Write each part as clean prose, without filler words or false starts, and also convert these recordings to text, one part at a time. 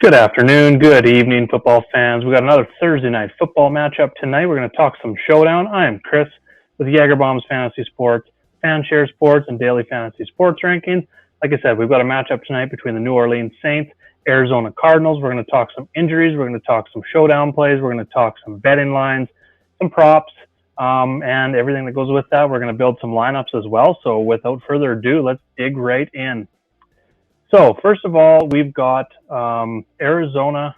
Good afternoon, good evening, football fans. We got another Thursday night football matchup tonight. We're going to talk some Showdown. I am Chris with Jagerbombs Fantasy Sports, FanShare Sports, and Daily Fantasy Sports Rankings. Like I said, we've got a matchup tonight between the New Orleans Saints, Arizona Cardinals. We're going to talk some injuries. We're going to talk some Showdown plays. We're going to talk some betting lines, some props, and everything that goes with that. We're going to build some lineups as well. So without further ado, let's dig right in. So first of all, we've got Arizona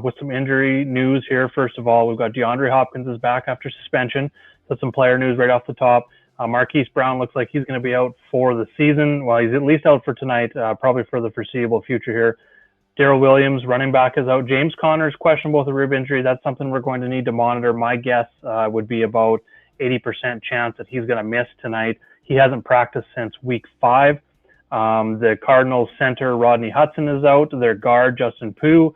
with some injury news here. First of all, we've got DeAndre Hopkins is back after suspension. So some player news right off the top. Marquise Brown looks like he's going to be out for the season. Well, he's at least out for tonight, probably for the foreseeable future here. Darrell Williams, running back, is out. James Conner is questionable with a rib injury. That's something we're going to need to monitor. My guess would be about 80% chance that he's going to miss tonight. He hasn't practiced since week 5. The Cardinals center, Rodney Hudson, is out. Their guard, Justin Pugh,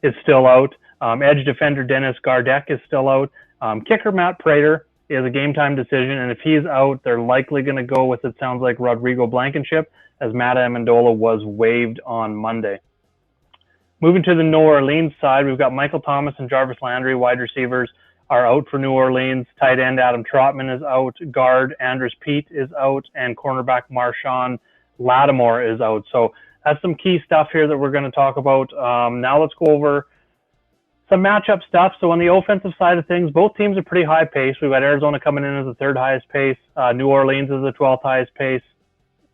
is still out. Edge defender, Dennis Gardeck, is still out. Kicker, Matt Prater, is a game-time decision, and if he's out, they're likely going to go with, it sounds like, Rodrigo Blankenship, as Matt Amendola was waived on Monday. Moving to the New Orleans side, we've got Michael Thomas and Jarvis Landry, wide receivers, are out for New Orleans. Tight end Adam Trotman is out. Guard Andres Pete is out. And cornerback Marshawn Lattimore is out. So that's some key stuff here that we're going to talk about. Now let's go over some matchup stuff. So on the offensive side of things, both teams are pretty high pace. We've got Arizona coming in as the 3rd highest pace. New Orleans is the 12th highest pace.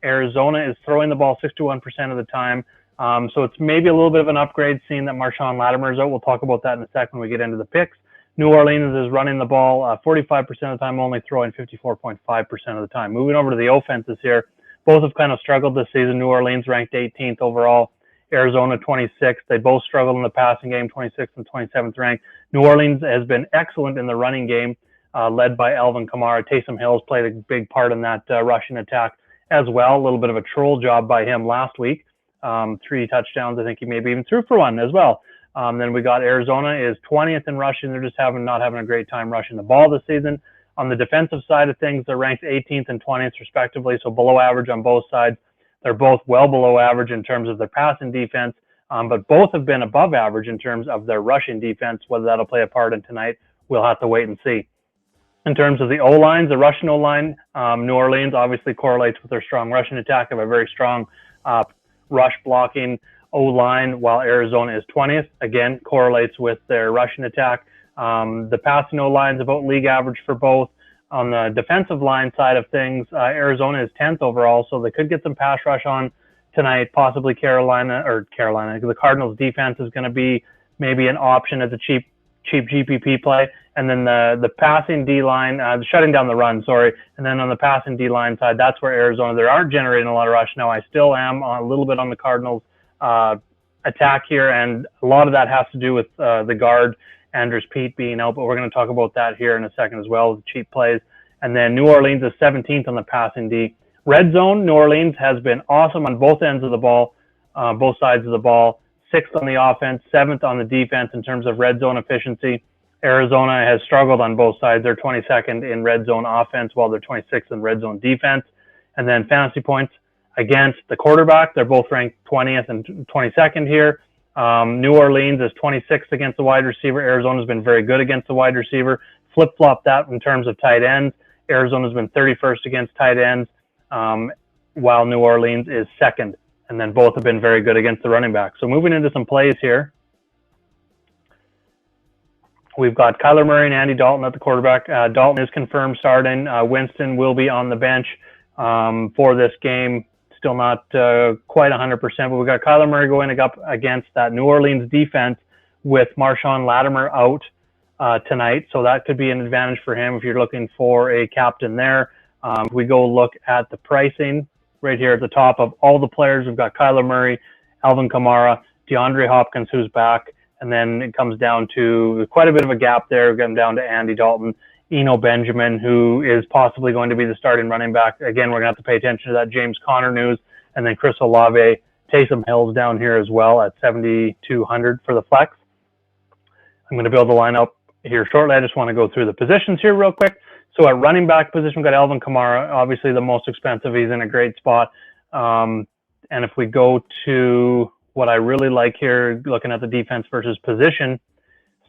Arizona is throwing the ball 61% of the time. So it's maybe a little bit of an upgrade seeing that Marshawn Lattimore is out. We'll talk about that in a second when we get into the picks. New Orleans is running the ball 45% of the time, only throwing 54.5% of the time. Moving over to the offenses here, both have kind of struggled this season. New Orleans ranked 18th overall, Arizona 26th. They both struggled in the passing game, 26th and 27th ranked. New Orleans has been excellent in the running game, led by Alvin Kamara. Taysom Hill's played a big part in that rushing attack as well. A little bit of a troll job by him last week. 3 touchdowns. I think he maybe even threw for 1 as well. Then we got Arizona is 20th in rushing. They're just not having a great time rushing the ball this season. On the defensive side of things, they're ranked 18th and 20th respectively, so below average on both sides. They're both well below average in terms of their passing defense, but both have been above average in terms of their rushing defense. Whether that'll play a part in tonight, we'll have to wait and see. In terms of the O-lines, the rushing O-line, New Orleans obviously correlates with their strong rushing attack. They have a very strong rush blocking O-line, while Arizona is 20th. Again, correlates with their rushing attack. The passing O-line is about league average for both. On the defensive line side of things, Arizona is 10th overall, so they could get some pass rush on tonight, possibly Carolina. The Cardinals defense is going to be maybe an option as a cheap GPP play. And then the passing D-line, shutting down the run, and then on the passing D-line side, that's where Arizona, they aren't generating a lot of rush. Now, I still am a little bit on the Cardinals attack here, and a lot of that has to do with the guard Andres Pete being out, but we're going to talk about that here in a second as well, the cheap plays. And then New Orleans is 17th on the passing D. Red zone, New Orleans has been awesome on both ends of the ball, both sides of the ball. 6th on the offense, 7th on the defense in terms of red zone efficiency. Arizona has struggled on both sides. They're 22nd in red zone offense, while they're 26th in red zone defense. And then fantasy points against the quarterback, they're both ranked 20th and 22nd here. New Orleans is 26th against the wide receiver. Arizona's been very good against the wide receiver. Flip-flop that in terms of tight ends. Arizona's been 31st against tight ends, while New Orleans is 2nd. And then both have been very good against the running back. So moving into some plays here. We've got Kyler Murray and Andy Dalton at the quarterback. Dalton is confirmed starting. Winston will be on the bench for this game. Still not quite 100%, but we've got Kyler Murray going up against that New Orleans defense with Marshawn Lattimore out tonight. So that could be an advantage for him if you're looking for a captain there. If we go look at the pricing right here at the top of all the players, we've got Kyler Murray, Alvin Kamara, DeAndre Hopkins, who's back, and then it comes down to quite a bit of a gap there, getting down to Andy Dalton, Eno Benjamin, who is possibly going to be the starting running back. Again, we're going to have to pay attention to that James Conner news, and then Chris Olave. Taysom Hill's down here as well at 7,200 for the flex. I'm going to build the lineup here shortly. I just want to go through the positions here real quick. So at running back position, we've got Alvin Kamara, obviously the most expensive. He's in a great spot. And if we go to what I really like here, looking at the defense versus position,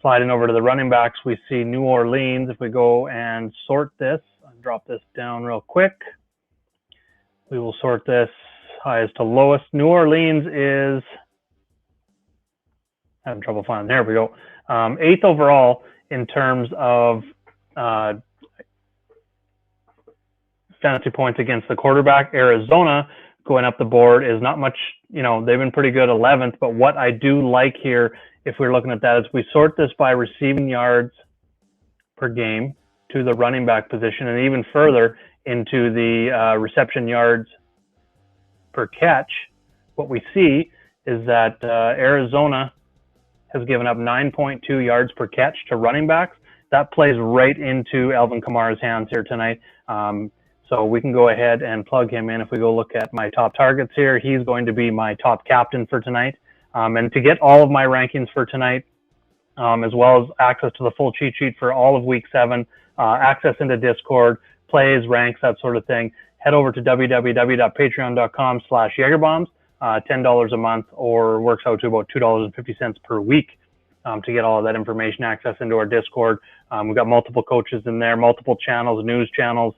sliding over to the running backs, we see New Orleans. If we go and sort this, I'll drop this down real quick. We will sort this highest to lowest. New Orleans is, having trouble finding, there we go. 8th overall in terms of fantasy points against the quarterback. Arizona, going up the board, is not much, they've been pretty good, 11th. But what I do like here, if we're looking at that, is we sort this by receiving yards per game to the running back position, and even further into the reception yards per catch. What we see is that Arizona has given up 9.2 yards per catch to running backs. That plays right into Alvin Kamara's hands here tonight. So we can go ahead and plug him in. If we go look at my top targets here, he's going to be my top captain for tonight. And to get all of my rankings for tonight, as well as access to the full cheat sheet for all of week 7, access into Discord, plays, ranks, that sort of thing, head over to www.patreon.com/JagerBombs, $10 a month, or works out to about $2.50 per week to get all of that information, access into our Discord. We've got multiple coaches in there, multiple channels, news channels,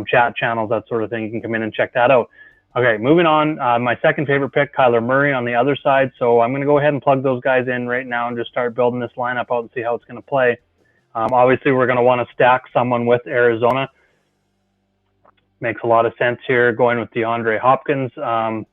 chat channels, that sort of thing. You can come in and check that out. Okay, moving on. My second favorite pick, Kyler Murray on the other side. So I'm going to go ahead and plug those guys in right now and just start building this lineup out and see how it's going to play. Obviously, we're going to want to stack someone with Arizona. Makes a lot of sense here, going with DeAndre Hopkins. Kind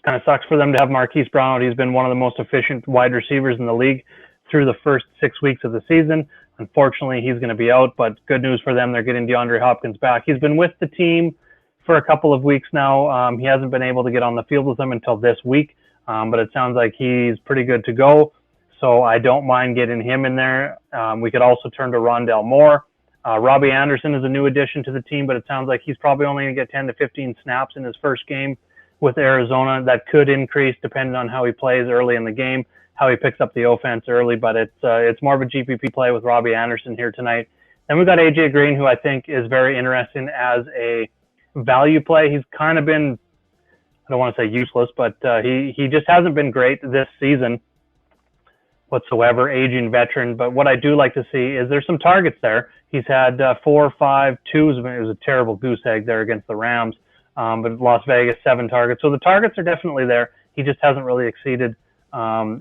of sucks for them to have Marquise Brown out. He's been one of the most efficient wide receivers in the league through the first 6 weeks of the season. Unfortunately, he's going to be out, but good news for them. They're getting DeAndre Hopkins back. He's been with the team for a couple of weeks now. He hasn't been able to get on the field with them until this week, but it sounds like he's pretty good to go. So I don't mind getting him in there. We could also turn to Rondale Moore. Robbie Anderson is a new addition to the team, but it sounds like he's probably only going to get 10 to 15 snaps in his first game with Arizona. That could increase depending on how he plays early in the game, how he picks up the offense early, but it's more of a GPP play with Robbie Anderson here tonight. Then we've got AJ Green, who I think is very interesting as a value play. He's kind of been, I don't want to say useless, but he just hasn't been great this season whatsoever, aging veteran. But what I do like to see is there's some targets there. He's had 4, 5, 2s. It was a terrible goose egg there against the Rams, but Las Vegas, 7 targets. So the targets are definitely there. He just hasn't really exceeded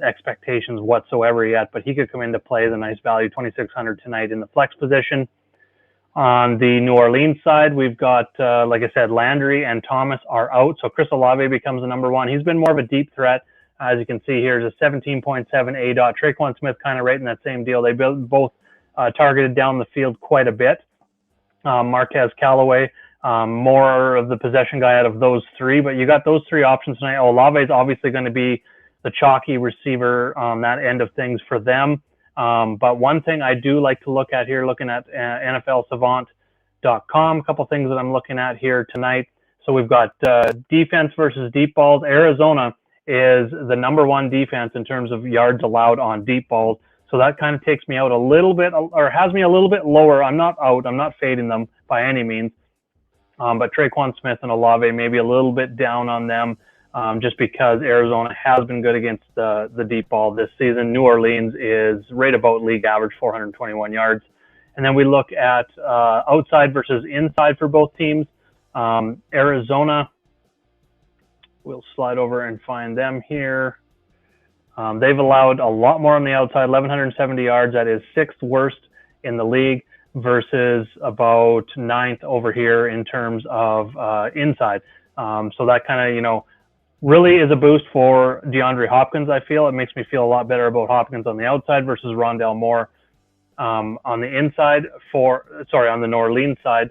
expectations whatsoever yet, but he could come into play as a nice value, 2,600 tonight in the flex position. On the New Orleans side, we've got, like I said, Landry and Thomas are out, so Chris Olave becomes the number 1. He's been more of a deep threat. As you can see here, is a 17.7 ADOT. Traquan Smith kind of right in that same deal. They both targeted down the field quite a bit. Marquez Callaway, more of the possession guy out of those 3, but you got those 3 options tonight. Olave is obviously going to be the chalky receiver on that end of things for them. But one thing I do like to look at here, looking at NFLsavant.com, a couple things that I'm looking at here tonight. So we've got defense versus deep balls. Arizona is the number 1 defense in terms of yards allowed on deep balls. So that kind of takes me out a little bit, or has me a little bit lower. I'm not out. I'm not fading them by any means. But Traquan Smith and Olave maybe a little bit down on them, just because Arizona has been good against the deep ball this season. New Orleans is right about league average, 421 yards. And then we look at outside versus inside for both teams. Arizona, we'll slide over and find them here. They've allowed a lot more on the outside, 1,170 yards. That is 6th worst in the league versus about 9th over here in terms of inside. So that kind of, really is a boost for DeAndre Hopkins, I feel. It makes me feel a lot better about Hopkins on the outside versus Rondale Moore on the inside on the New Orleans side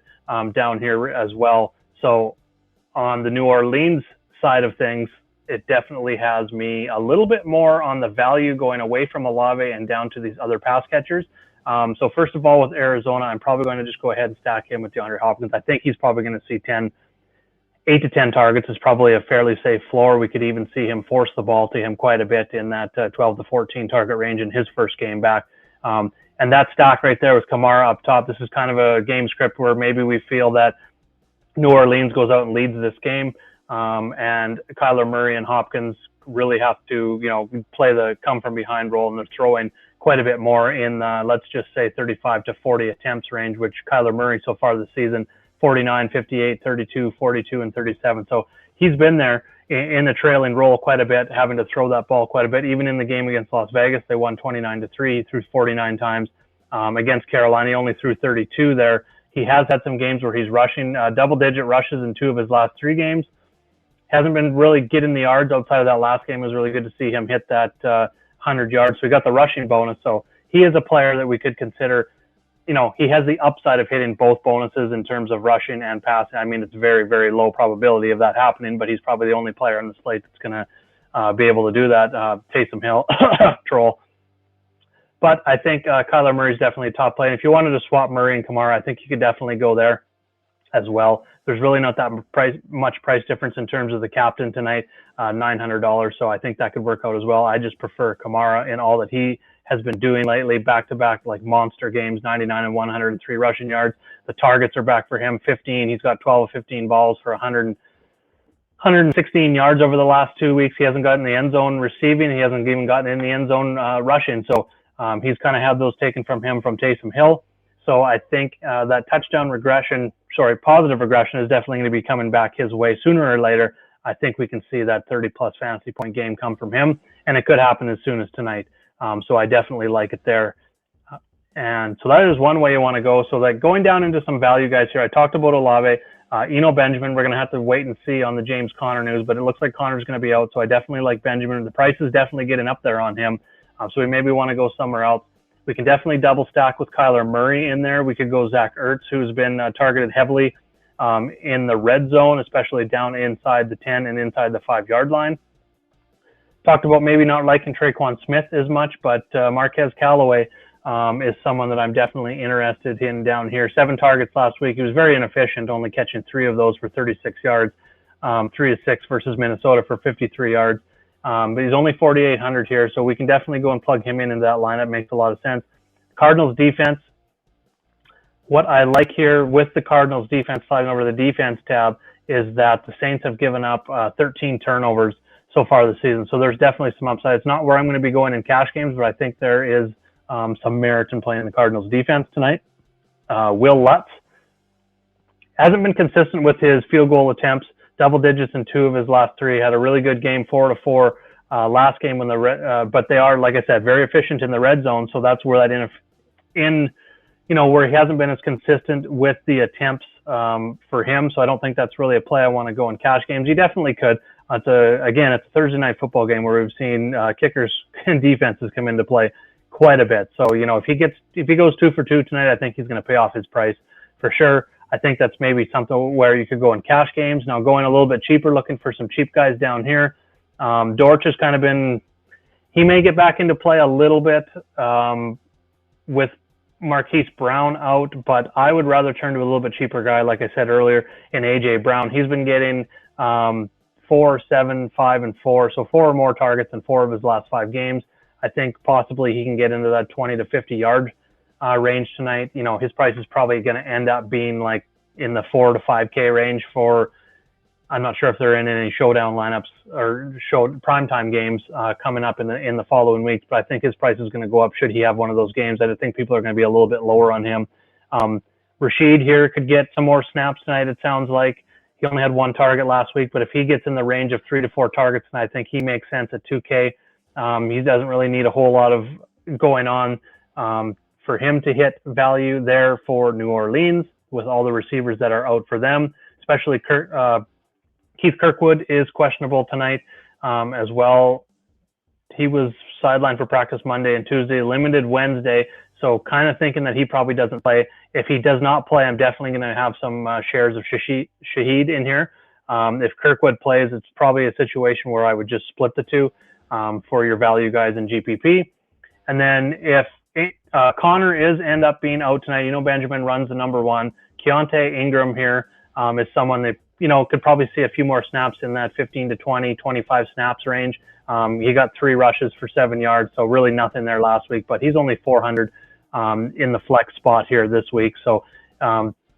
down here as well. So on the New Orleans side of things, it definitely has me a little bit more on the value going away from Olave and down to these other pass catchers. So first of all, with Arizona, I'm probably going to just go ahead and stack him with DeAndre Hopkins. I think he's probably going to see 8 to 10 targets is probably a fairly safe floor. We could even see him force the ball to him quite a bit in that 12 to 14 target range in his first game back. And that stack right there with Kamara up top, this is kind of a game script where maybe we feel that New Orleans goes out and leads this game. and Kyler Murray and Hopkins really have to, play the come from behind role, and they're throwing quite a bit more in, let's just say 35 to 40 attempts range, which Kyler Murray so far this season, 49, 58, 32, 42, and 37. So he's been there in the trailing role quite a bit, having to throw that ball quite a bit. Even in the game against Las Vegas, they won 29-3. He threw 49 times. Against Carolina, he only threw 32 there. He has had some games where he's rushing double-digit rushes in 2 of his last 3 games. Hasn't been really getting the yards outside of that last game. It was really good to see him hit that 100 yards. So he got the rushing bonus. So he is a player that we could consider. He has the upside of hitting both bonuses in terms of rushing and passing. I mean, it's very, very low probability of that happening, but he's probably the only player on the slate that's going to be able to do that. Taysom Hill, troll. But I think Kyler Murray is definitely a top play. And if you wanted to swap Murray and Kamara, I think you could definitely go there as well. There's really not that much price difference in terms of the captain tonight, $900. So I think that could work out as well. I just prefer Kamara in all that he has been doing lately, back-to-back like monster games, 99 and 103 rushing yards. The targets are back for him, 15. He's got 12 of 15 balls for 116 yards over the last 2 weeks. He hasn't gotten the end zone receiving. He hasn't even gotten in the end zone rushing. So he's kind of had those taken from him from Taysom Hill. So I think that positive regression is definitely going to be coming back his way sooner or later. I think we can see that 30-plus fantasy point game come from him, and it could happen as soon as tonight. So I definitely like it there. And so that is one way you want to go. So like going down into some value guys here, I talked about Olave. Eno Benjamin, we're going to have to wait and see on the James Conner news, but it looks like Conner's going to be out. So I definitely like Benjamin. The price is definitely getting up there on him. So we maybe want to go somewhere else. We can definitely double stack with Kyler Murray in there. We could go Zach Ertz, who's been targeted heavily in the red zone, especially down inside the 10 and inside the 5-yard line. Talked about maybe not liking Traquan Smith as much, but Marquez Callaway is someone that I'm definitely interested in down here. 7 targets last week. He was very inefficient, only catching 3 of those for 36 yards, 3 of 6 versus Minnesota for 53 yards. But he's only 4,800 here, so we can definitely go and plug him into that lineup. Makes a lot of sense. Cardinals defense. What I like here with the Cardinals defense, sliding over the defense tab, is that the Saints have given up 13 turnovers so far this season. So there's definitely some upside. It's not where I'm going to be going in cash games, but I think there is some merit in playing the Cardinals defense tonight. Will Lutz hasn't been consistent with his field goal attempts. Double digits in 2 of his last 3. Had a really good game, 4-4 last game when but they are, like I said, very efficient in the red zone. So that's where that where he hasn't been as consistent with the attempts for him. So I don't think that's really a play I want to go in cash games. You definitely could. It's a Thursday night football game where we've seen kickers and defenses come into play quite a bit. So if he goes 2 for 2 tonight, I think he's going to pay off his price for sure. I think that's maybe something where you could go in cash games. Now going a little bit cheaper, looking for some cheap guys down here. Dortch has kind of been, he may get back into play a little bit with Marquise Brown out, but I would rather turn to a little bit cheaper guy, like I said earlier, in A.J. Brown. He's been getting 4, 7, 5, and 4, so 4 or more targets in 4 of his last 5 games. I think possibly he can get into that 20 to 50 yard range tonight. His price is probably going to end up being like in the 4 to 5K range for, I'm not sure if they're in any showdown lineups or primetime games coming up in the following weeks, but I think his price is going to go up should he have one of those games. I think people are going to be a little bit lower on him. Rashid here could get some more snaps tonight. It sounds like he only had 1 target last week, but if he gets in the range of 3 to 4 targets, then I think he makes sense at 2K. He doesn't really need a whole lot of going on for him to hit value there for New Orleans with all the receivers that are out for them, especially Keith Kirkwood is questionable tonight as well. He was sidelined for practice Monday and Tuesday, limited Wednesday, so kind of thinking that he probably doesn't play. If he does not play, I'm definitely going to have some shares of Shaheed in here. If Kirkwood plays, it's probably a situation where I would just split the 2 for your value guys in GPP. And then if Connor end up being out tonight, Benjamin runs the number 1. Keontae Ingram here is someone that, could probably see a few more snaps in that 15 to 20, 25 snaps range. He got 3 rushes for 7 yards, so really nothing there last week, but he's only 400 in the flex spot here this week. So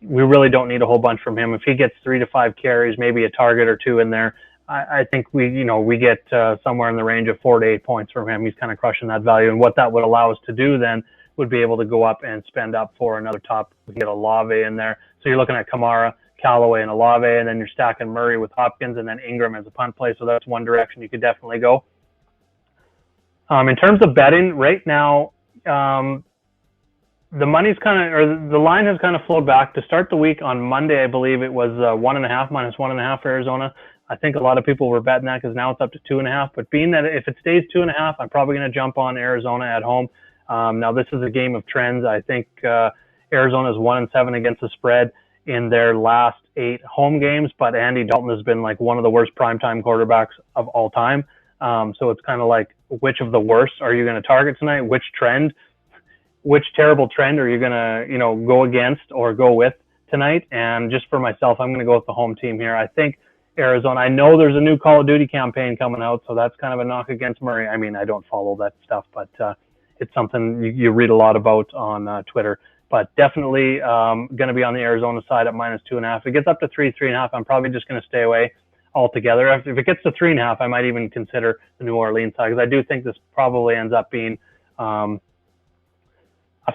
we really don't need a whole bunch from him. If he gets 3 to 5 carries, maybe a target or two in there, I think we get somewhere in the range of 4 to 8 points from him. He's kind of crushing that value. And what that would allow us to do then would be able to go up and spend up for another top. We get Olave in there. So you're looking at Kamara, Callaway, and Olave, and then you're stacking Murray with Hopkins and then Ingram as a punt play. So that's one direction you could definitely go. In terms of betting, right now, the money's the line has kind of flowed back. To start the week on Monday, I believe it was 1.5 minus 1.5 for Arizona. I think a lot of people were betting that because now it's up to 2.5. But being that if it stays 2.5, I'm probably going to jump on Arizona at home. Now this is a game of trends. I think Arizona's 1-7 against the spread in their last 8 home games, but Andy Dalton has been like one of the worst primetime quarterbacks of all time. So it's kind of like, which of the worst are you going to target tonight? Which terrible trend are you going to, go against or go with tonight? And just for myself, I'm going to go with the home team here. I think Arizona, I know there's a new Call of Duty campaign coming out, so that's kind of a knock against Murray. I mean, I don't follow that stuff, but it's something you read a lot about on Twitter. But definitely going to be on the Arizona side at minus 2.5. If it gets up to 3.5, I'm probably just going to stay away altogether. If it gets to 3.5, I might even consider the New Orleans side, because I do think this probably ends up being a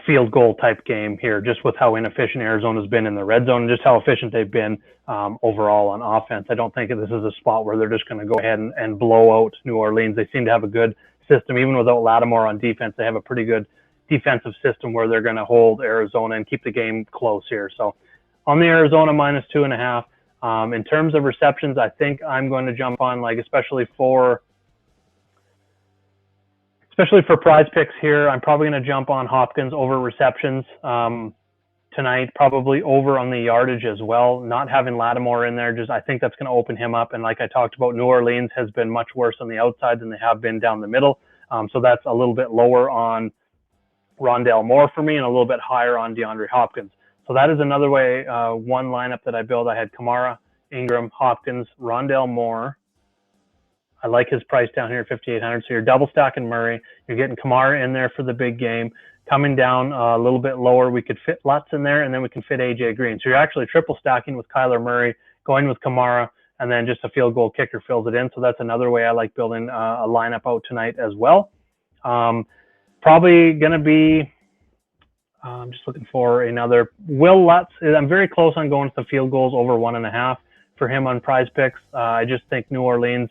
field goal type game here, just with how inefficient Arizona's been in the red zone and just how efficient they've been overall on offense. I don't think this is a spot where they're just going to go ahead and blow out New Orleans. They seem to have a good system. Even without Lattimore on defense, they have a pretty good defensive system where they're going to hold Arizona and keep the game close here. So on the Arizona minus 2.5. In terms of receptions, I think I'm going to jump on, especially for prize picks here, I'm probably going to jump on Hopkins over receptions tonight, probably over on the yardage as well. Not having Lattimore in there, I think that's going to open him up. And like I talked about, New Orleans has been much worse on the outside than they have been down the middle. So that's a little bit lower on Rondale Moore for me and a little bit higher on DeAndre Hopkins. So that is another way, one lineup that I built. I had Kamara, Ingram, Hopkins, Rondale Moore. I like his price down here at 5,800. So you're double stacking Murray. You're getting Kamara in there for the big game. Coming down a little bit lower, we could fit Lutz in there, and then we can fit AJ Green. So you're actually triple stacking with Kyler Murray, going with Kamara, and then just a field goal kicker fills it in. So that's another way I like building a lineup out tonight as well. Probably going to be, I'm just looking for another Will Lutz. I'm very close on going with the field goals over 1.5 for him on prize picks. I just think New Orleans,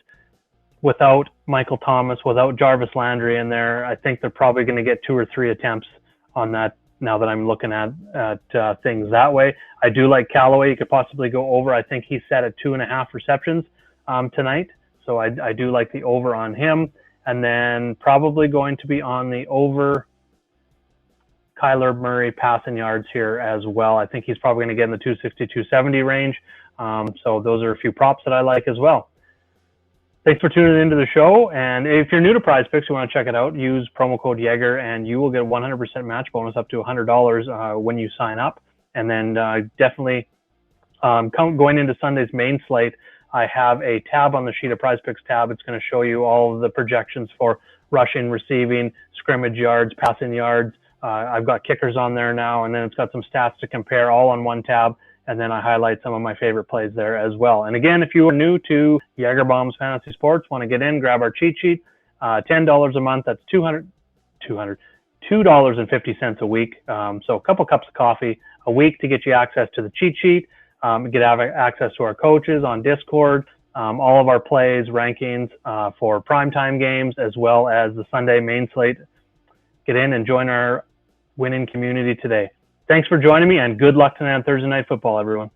without Michael Thomas, without Jarvis Landry in there, I think they're probably going to get 2 or 3 attempts on that now that I'm looking at things that way. I do like Callaway. You could possibly go over. I think he's set at 2.5 receptions tonight. So I do like the over on him. And then probably going to be on the over Kyler Murray passing yards here as well. I think he's probably going to get in the 260, 270 range. So those are a few props that I like as well. Thanks for tuning into the show. And if you're new to Prize Picks, you want to check it out, use promo code Yeager, and you will get a 100% match bonus up to $100 when you sign up. And then definitely going into Sunday's main slate, I have a tab on the sheet, a Prize Picks tab. It's going to show you all of the projections for rushing, receiving, scrimmage yards, passing yards. I've got kickers on there now, and then it's got some stats to compare all on one tab. And then I highlight some of my favorite plays there as well. And again, if you are new to Yeager Fantasy Sports, want to get in, grab our cheat sheet, $10 a month. That's $2.50 a week. So a couple cups of coffee a week to get you access to the cheat sheet, get access to our coaches on Discord, all of our plays, rankings for primetime games, as well as the Sunday main slate. Get in and join our winning community today. Thanks for joining me, and good luck tonight on Thursday Night Football, everyone.